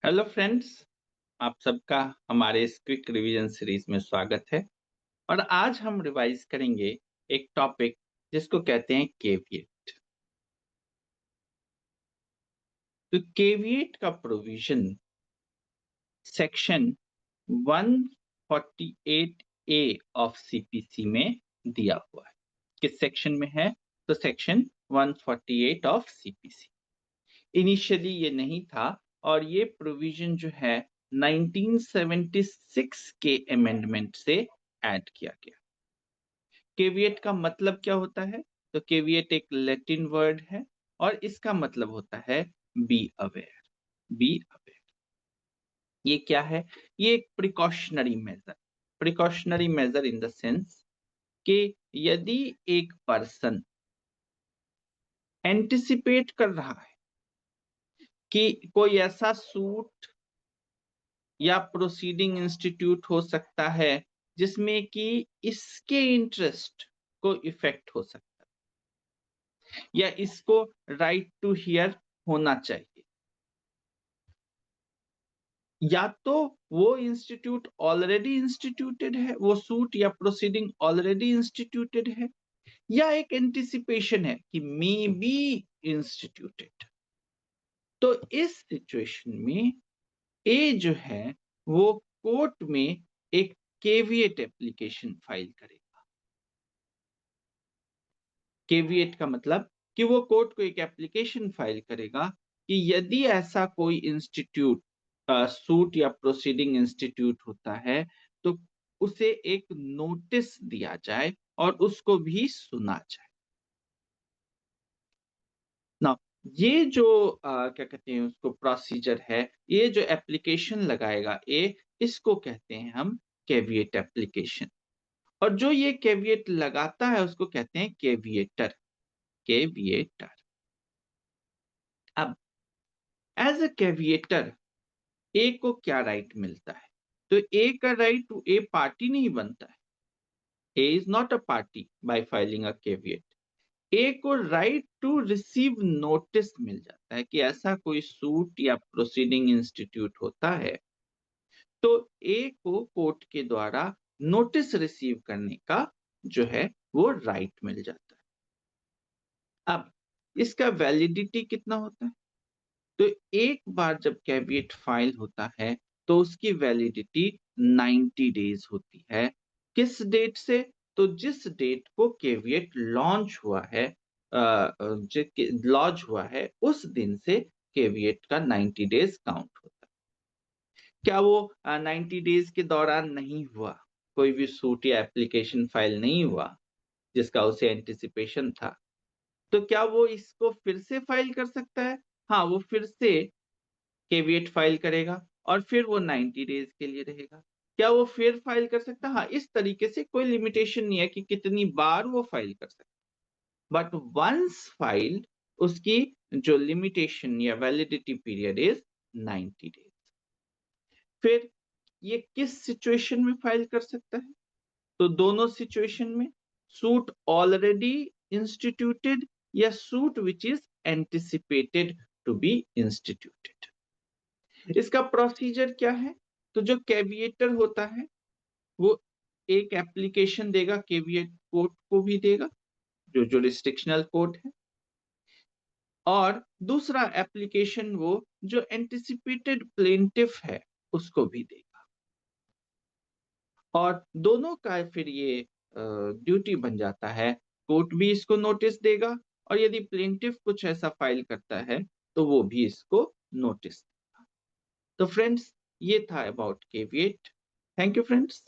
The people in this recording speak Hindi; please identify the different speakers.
Speaker 1: हेलो फ्रेंड्स, आप सबका हमारे इस क्विक रिवीजन सीरीज में स्वागत है। और आज हम रिवाइज करेंगे एक टॉपिक जिसको कहते हैं केविएट। तो केविएट का provision section 148 A of CPC में दिया हुआ है। किस सेक्शन में है? तो सेक्शन 148 ऑफ सीपीसी। इनिशियली ये नहीं था और ये प्रोविजन जो है 1976 के अमेंडमेंट से ऐड किया गया। केविएट का मतलब क्या होता है? तो केविएट एक लैटिन वर्ड है और इसका मतलब होता है बी अवेयर। बी अवेयर ये क्या है? ये एक precautionary measure in the sense कि यदि एक पर्सन एंटिसिपेट कर रहा है कि कोई ऐसा सूट या प्रोसीडिंग इंस्टीट्यूट हो सकता है जिसमें कि इसके इंटरेस्ट को इफेक्ट हो सकता है या इसको राइट टू हियर होना चाहिए, या तो वो इंस्टीट्यूट ऑलरेडी इंस्टीट्यूटेड है, वो सूट या प्रोसीडिंग ऑलरेडी इंस्टीट्यूटेड है, या एक एंटिसिपेशन है कि मे बी इंस्टीट्यूटेड। तो इस सिचुएशन में ए जो है वो कोर्ट में एक केविएट एप्लीकेशन फाइल करेगा। केविएट का मतलब कि वो कोर्ट को एक एप्लीकेशन फाइल करेगा कि यदि ऐसा कोई इंस्टीट्यूट सूट या प्रोसीडिंग इंस्टीट्यूट होता है तो उसे एक नोटिस दिया जाए और उसको भी सुना जाए ना। ये जो क्या कहते हैं उसको प्रोसीजर है, ये जो एप्लीकेशन लगाएगा इसको कहते हैं हम केविएट एप्लीकेशन। और जो ये केविएट लगाता है उसको कहते हैं केविएटर। केविएटर। अब एज अ केविएटर ए को क्या राइट मिलता है? तो ए का राइट, ए पार्टी नहीं बनता है। A is not a party by filing a caveat. A को राइट टू रिसीव नोटिस मिल जाता है कि ऐसा कोई सूट या प्रोसीडिंग इंस्टीट्यूट होता है, तो ए को कोर्ट के द्वारा नोटिस रिसीव करने का जो है वो राइट मिल जाता है। अब इसका वैलिडिटी कितना होता है? तो एक बार जब कैविएट फाइल होता है तो उसकी वैलिडिटी 90 डेज होती है। किस डेट से? तो जिस डेट को कैविएट लॉन्च हुआ है, लॉन्च हुआ है उस दिन से कैविएट का 90 डेज काउंट होता है। क्या वो 90 डेज के दौरान नहीं हुआ, कोई भी सूट या एप्लीकेशन फाइल नहीं हुआ जिसका उसे एंटिसिपेशन था, तो क्या वो इसको फिर से फाइल कर सकता है? हाँ, वो फिर से केविएट फाइल करेगा और फिर वो 90 डेज के लिए रहेगा। क्या वो फिर फाइल कर सकता है? हाँ, इस तरीके से कोई लिमिटेशन नहीं है कि कितनी बार वो फाइल कर सकता है। बट वंस फाइल्ड, उसकी जो लिमिटेशन या वैलिडिटी पीरियड इज 90 डेज। फिर ये किस सिचुएशन में फाइल कर सकता है? तो दोनों सिचुएशन में, सूट ऑलरेडी इंस्टीट्यूटेड या suit which is anticipated to be instituted. इसका प्रोसीजर क्या है? तो जो कैविएटर होता है वो एक एप्लीकेशन देगा, कैविएट कोर्ट को भी देगा जो जुरिस्डिक्शनल कोर्ट है, और दूसरा एप्लीकेशन वो जो एंटिसिपेटेड प्लेंटिफ है उसको भी देगा। और दोनों का फिर ये ड्यूटी बन जाता है, कोर्ट भी इसको नोटिस देगा और यदि प्लेंटिफ कुछ ऐसा फाइल करता है तो वो भी इसको नोटिस। तो फ्रेंड्स, ये था about caveat. Thank you friends.